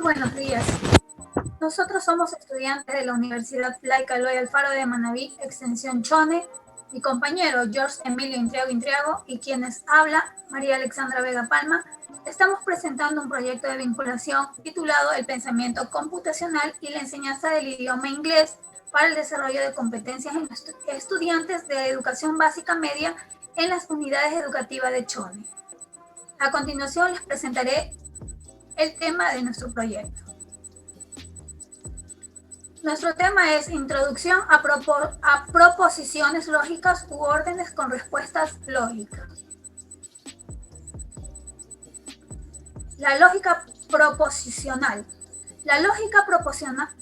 buenos días. Nosotros somos estudiantes de la Universidad Laica Eloy Alfaro de Manabí, extensión Chone, mi compañero George Emilio Intriago y quienes habla, María Alexandra Vega Palma. Estamos presentando un proyecto de vinculación titulado El pensamiento computacional y la enseñanza del idioma inglés para el desarrollo de competencias en estudiantes de educación básica media en las unidades educativas de Chone. A continuación les presentaré el tema de nuestro proyecto. Nuestro tema es Introducción a proposiciones lógicas u órdenes con respuestas lógicas. La lógica proposicional. La lógica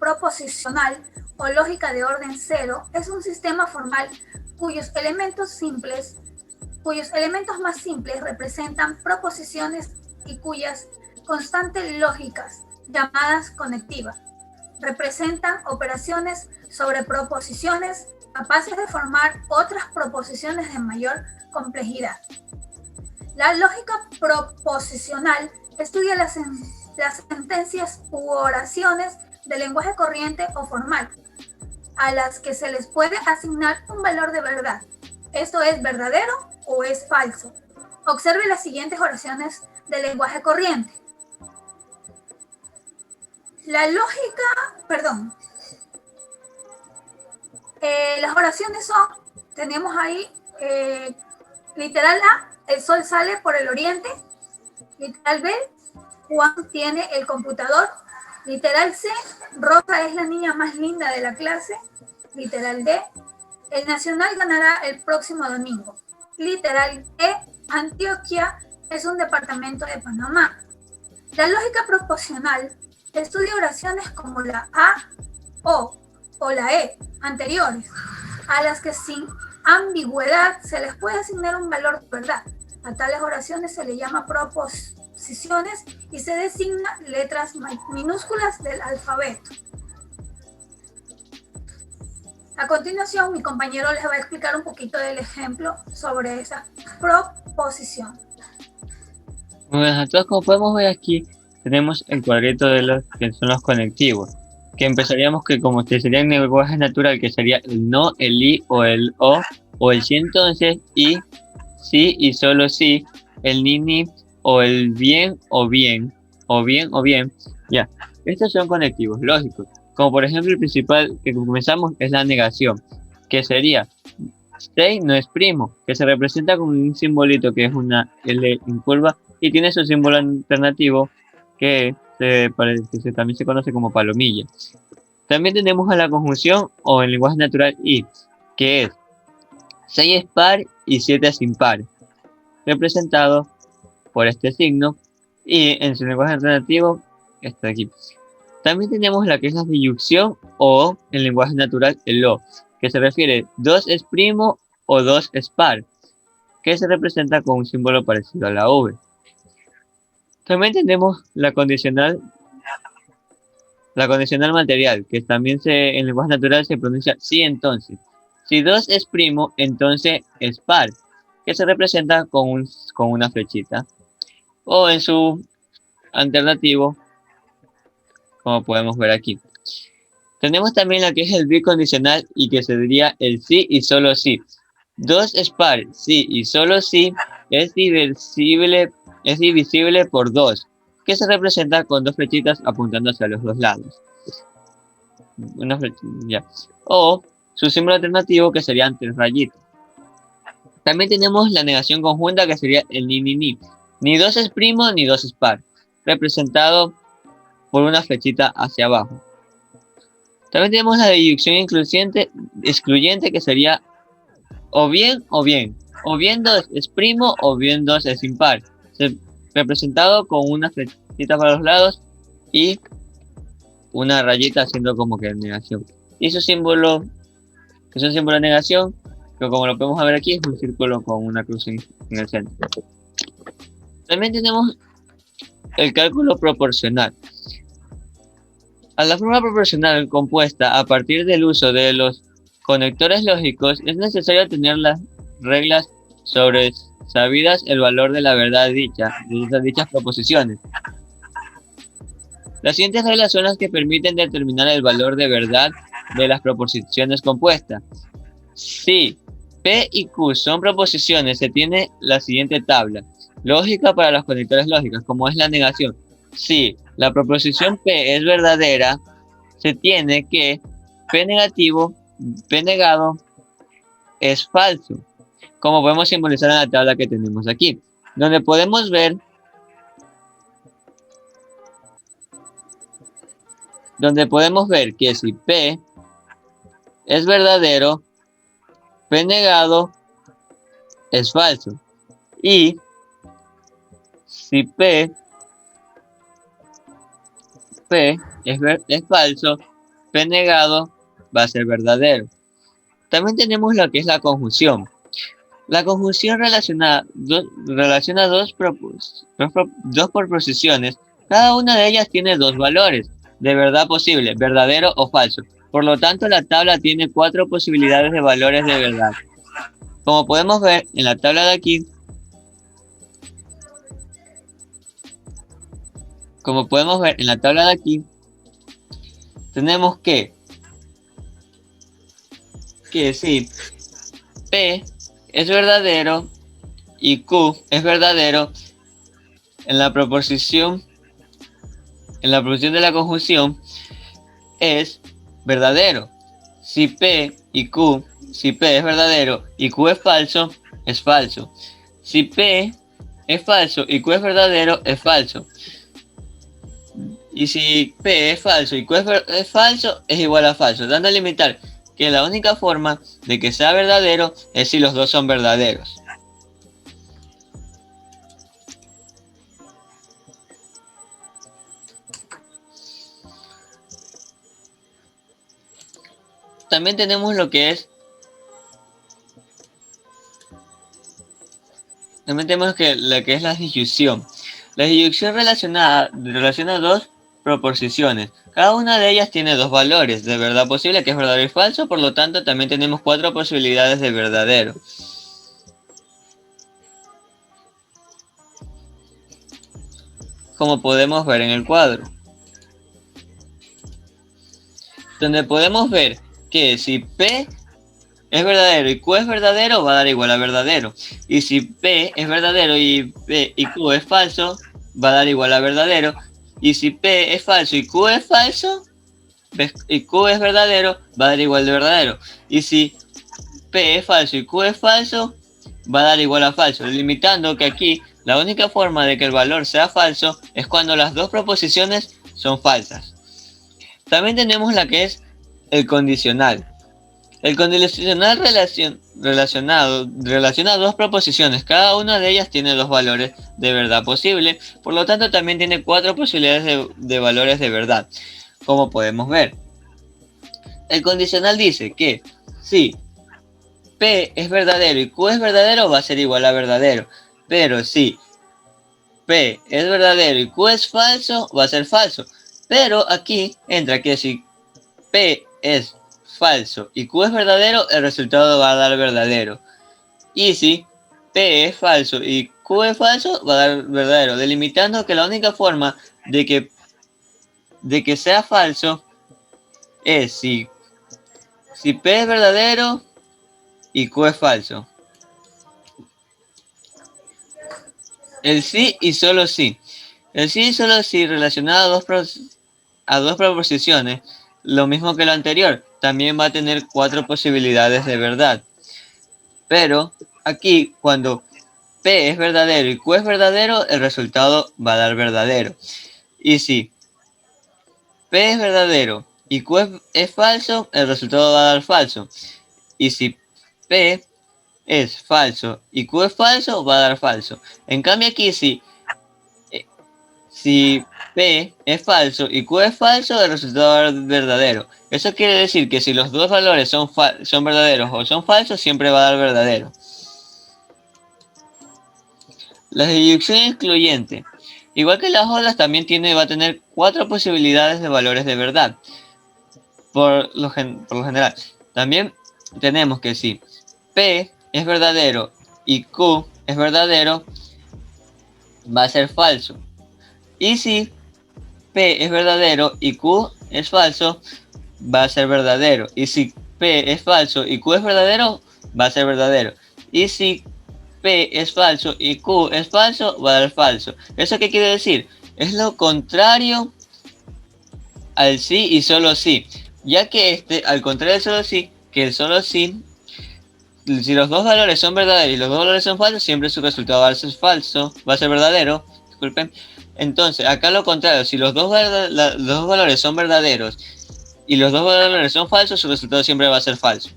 proposicional o lógica de orden cero es un sistema formal cuyos elementos más simples representan proposiciones y cuyas constantes lógicas, llamadas conectivas, representan operaciones sobre proposiciones capaces de formar otras proposiciones de mayor complejidad. La lógica proposicional estudia las sentencias u oraciones de lenguaje corriente o formal, a las que se les puede asignar un valor de verdad. Esto es verdadero o es falso. Observe las siguientes oraciones del lenguaje corriente. Las oraciones son, tenemos ahí, literal A, el sol sale por el oriente. Literal B, Juan tiene el computador. Literal C, Rosa es la niña más linda de la clase. Literal D, el Nacional ganará el próximo domingo. Literal E, Antioquia es un departamento de Panamá. La lógica proposicional estudia oraciones como la A, o la E anteriores, a las que sin ambigüedad se les puede asignar un valor de verdad. A tales oraciones se le llama proposiciones y se designa letras minúsculas del alfabeto. A continuación, mi compañero les va a explicar un poquito del ejemplo sobre esa proposición. Bueno, entonces como podemos ver aquí, tenemos el cuadrito de los que son los conectivos, que empezaríamos que como que sería en lenguaje natural, que sería el no, el i o el o el sí entonces, y sí y solo sí, el ni, o el bien o bien, o bien o bien, ya. Estos son conectivos lógicos, como por ejemplo el principal que comenzamos es la negación, que sería 6 no es primo, que se representa con un simbolito que es una L en curva y tiene su símbolo alternativo que también se conoce como palomilla. También tenemos a la conjunción o en lenguaje natural y, que es 6 es par y 7 es impar, representado por este signo, y en su lenguaje alternativo está aquí. También tenemos la que es la disyunción o en lenguaje natural el o, que se refiere 2 es primo o 2 es par, que se representa con un símbolo parecido a la V. También tenemos la condicional material, que también en lenguaje natural se pronuncia sí entonces. Si 2 es primo, entonces es par, que se representa con una flechita. O en su alternativo, como podemos ver aquí. Tenemos también la que es el bicondicional y que sería el sí y solo sí. 2 es par, sí y solo sí es divisible por 2, que se representa con dos flechitas apuntando hacia los dos lados. Ya. O su símbolo alternativo que serían 3 rayitas. También tenemos la negación conjunta que sería el ni. Ni 2 es primo ni 2 es par, representado por una flechita hacia abajo. También tenemos la disyunción excluyente que sería o bien, o bien 2 es primo o bien 2 es impar, representado con una flechita para los lados y una rayita haciendo como que negación. Y su símbolo, que es un símbolo de negación, que como lo podemos ver aquí es un círculo con una cruz en el centro. También tenemos el cálculo proporcional. A la forma proporcional compuesta a partir del uso de los conectores lógicos es necesario tener las reglas sobre sabidas el valor de la verdad dicha, de dichas proposiciones. Las siguientes reglas son las que permiten determinar el valor de verdad de las proposiciones compuestas. Si P y Q son proposiciones, se tiene la siguiente tabla. Lógica para los conectores lógicos, como es la negación. Si la proposición P es verdadera, se tiene que P negativo, P negado es falso, como podemos simbolizar en la tabla que tenemos aquí, donde podemos ver que si P es verdadero, P negado es falso. Y si P es falso, P negado va a ser verdadero. También tenemos lo que es la conjunción. La conjunción relaciona dos proposiciones. Cada una de ellas tiene dos valores de verdad posible, verdadero o falso. Por lo tanto, la tabla tiene 4 posibilidades de valores de verdad. Como podemos ver en la tabla de aquí, tenemos que si P es verdadero y Q es verdadero, en la proposición de la conjunción es verdadero. Si P es verdadero y Q es falso, es falso. Si P es falso y Q es verdadero, es falso. Y si P es falso y Q es falso, es igual a falso, dando a limitar que la única forma de que sea verdadero es si los dos son verdaderos. También tenemos lo que es la disyunción. La disyunción relaciona dos proposiciones. Cada una de ellas tiene dos valores de verdad posible, que es verdadero y falso, por lo tanto también tenemos 4 posibilidades de verdadero. Como podemos ver en el cuadro, donde podemos ver que si P es verdadero y Q es verdadero, va a dar igual a verdadero. Y si P es verdadero y Q es falso, va a dar igual a verdadero. Y si P es falso y Q es falso, y Q es verdadero, va a dar igual de verdadero. Y si P es falso y Q es falso, va a dar igual a falso, limitando que aquí la única forma de que el valor sea falso es cuando las dos proposiciones son falsas. También tenemos la que es el condicional. El condicional relaciona dos proposiciones, cada una de ellas tiene dos valores de verdad posible, por lo tanto también tiene 4 posibilidades de valores de verdad, como podemos ver. El condicional dice que si P es verdadero y Q es verdadero, va a ser igual a verdadero, pero si P es verdadero y Q es falso, va a ser falso. Pero aquí entra que si P es falso y Q es verdadero, el resultado va a dar verdadero. Y si P es falso y Q es falso, va a dar verdadero, delimitando que la única forma de que sea falso es si P es verdadero y Q es falso. El sí y solo sí. El sí y solo sí relacionado a dos proposiciones, lo mismo que lo anterior, también va a tener 4 posibilidades de verdad. Pero aquí, cuando P es verdadero y Q es verdadero, el resultado va a dar verdadero. Y si P es verdadero y Q es falso, el resultado va a dar falso. Y si P es falso y Q es falso, va a dar falso. En cambio aquí, si P es falso y Q es falso, el resultado va a dar verdadero. Eso quiere decir que si los dos valores son verdaderos o son falsos, siempre va a dar verdadero. La deducción excluyente. Igual que las olas, también va a tener 4 posibilidades de valores de verdad. Por lo general. También tenemos que si P es verdadero y Q es verdadero, va a ser falso. Y si P P es verdadero y Q es falso, va a ser verdadero. Y si P es falso y Q es verdadero, va a ser verdadero. Y si P es falso y Q es falso, va a dar falso. ¿Eso qué quiere decir? Es lo contrario al sí y solo sí. Ya que al contrario del solo sí, que el solo sí, si los dos valores son verdaderos y los dos valores son falsos, siempre su resultado va a ser falso, va a ser verdadero. Disculpen. Entonces, acá lo contrario, si los dos valores son verdaderos y los dos valores son falsos, su resultado siempre va a ser falso.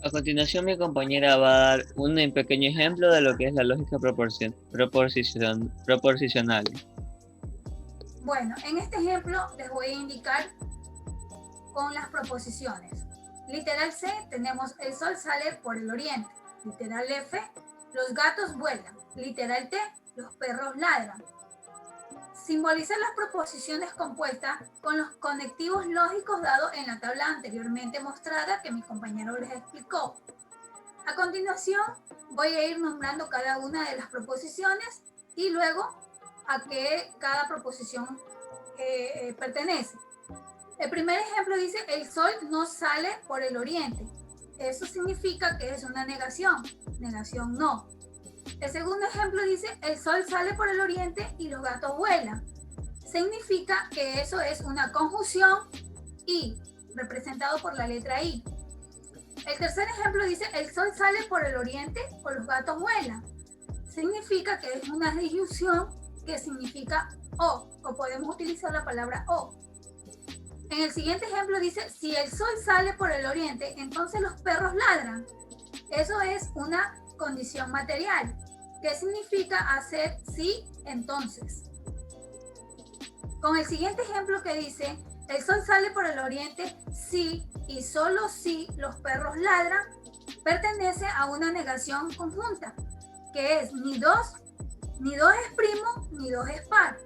A continuación, mi compañera va a dar un pequeño ejemplo de lo que es la lógica proposicional. Bueno, en este ejemplo les voy a indicar con las proposiciones. Literal C, tenemos el sol sale por el oriente. Literal F, los gatos vuelan. Literal T, los perros ladran. Simbolizar las proposiciones compuestas con los conectivos lógicos dados en la tabla anteriormente mostrada que mi compañero les explicó. A continuación, voy a ir nombrando cada una de las proposiciones y luego a qué cada proposición pertenece. El primer ejemplo dice, el sol no sale por el oriente. Eso significa que es una negación no. El segundo ejemplo dice, el sol sale por el oriente y los gatos vuelan. Significa que eso es una conjunción y, representado por la letra I. El tercer ejemplo dice, el sol sale por el oriente o los gatos vuelan. Significa que es una disyunción que significa o podemos utilizar la palabra o. En el siguiente ejemplo dice, si el sol sale por el oriente, entonces los perros ladran. Eso es una condición material, que significa hacer sí, entonces. Con el siguiente ejemplo que dice, el sol sale por el oriente si y solo si los perros ladran, pertenece a una negación conjunta, que es ni dos es primo, ni dos es par.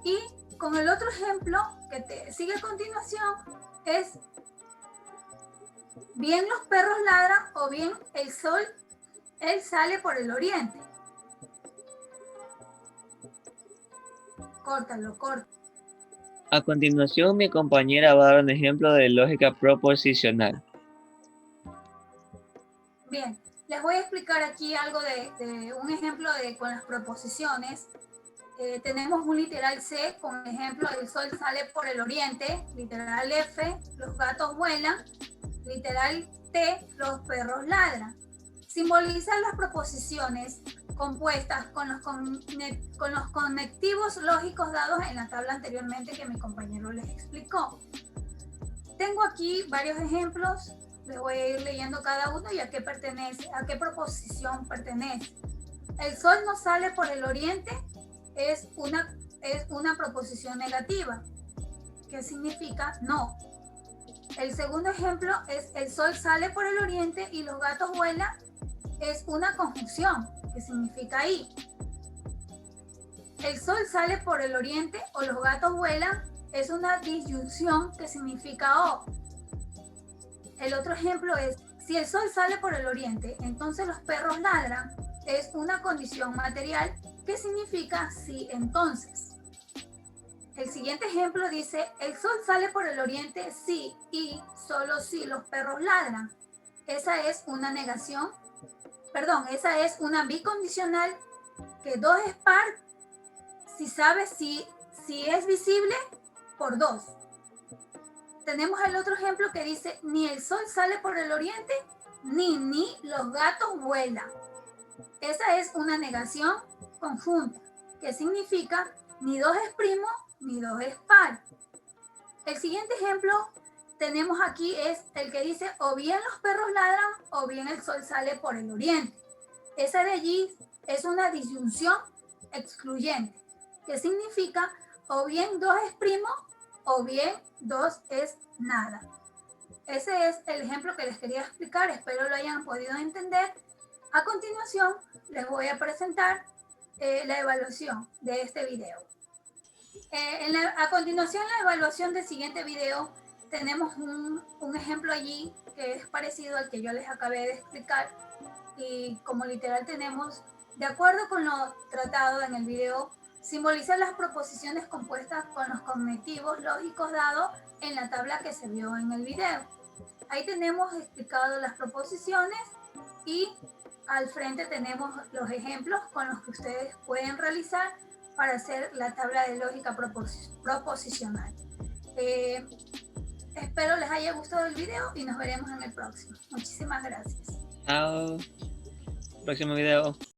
Y con el otro ejemplo que te sigue a continuación es bien los perros ladran o bien el sol, él sale por el oriente. Córtalo. A continuación, mi compañera va a dar un ejemplo de lógica proposicional. Bien, les voy a explicar aquí algo de un ejemplo con las proposiciones. Tenemos un literal C con ejemplo, el sol sale por el oriente, literal F, los gatos vuelan, literal T, los perros ladran. Simbolizan las proposiciones compuestas con los conectivos lógicos dados en la tabla anteriormente que mi compañero les explicó. Tengo aquí varios ejemplos, les voy a ir leyendo cada uno y a qué pertenece, a qué proposición pertenece. El sol no sale por el oriente es una proposición negativa, que significa no. El segundo ejemplo es el sol sale por el oriente y los gatos vuelan, es una conjunción, que significa y. El sol sale por el oriente o los gatos vuelan es una disyunción que significa o. El otro ejemplo es, si el sol sale por el oriente, entonces los perros ladran, es una condición material que significa sí, entonces. El siguiente ejemplo dice, el sol sale por el oriente sí y solo si los perros ladran. Esa es una negación, esa es una bicondicional que 2 es par si sabes si es visible por 2. Tenemos el otro ejemplo que dice, ni el sol sale por el oriente, ni los gatos vuelan. Esa es una negación conjunta, que significa ni 2 es primo, ni 2 es par. El siguiente ejemplo tenemos aquí es el que dice, o bien los perros ladran, o bien el sol sale por el oriente. Esa de allí es una disyunción excluyente, que significa o bien 2 es primo, o bien 2 es nada. Ese es el ejemplo que les quería explicar, espero lo hayan podido entender. A continuación, les voy a presentar la evaluación de este video. A continuación, la evaluación del siguiente video, tenemos un ejemplo allí que es parecido al que yo les acabé de explicar y como literal tenemos, de acuerdo con lo tratado en el video, Simboliza las proposiciones compuestas con los conectivos lógicos dados en la tabla que se vio en el video. Ahí tenemos explicado las proposiciones y al frente tenemos los ejemplos con los que ustedes pueden realizar para hacer la tabla de lógica proposicional. Espero les haya gustado el video y nos veremos en el próximo. Muchísimas gracias. Chao. Próximo video.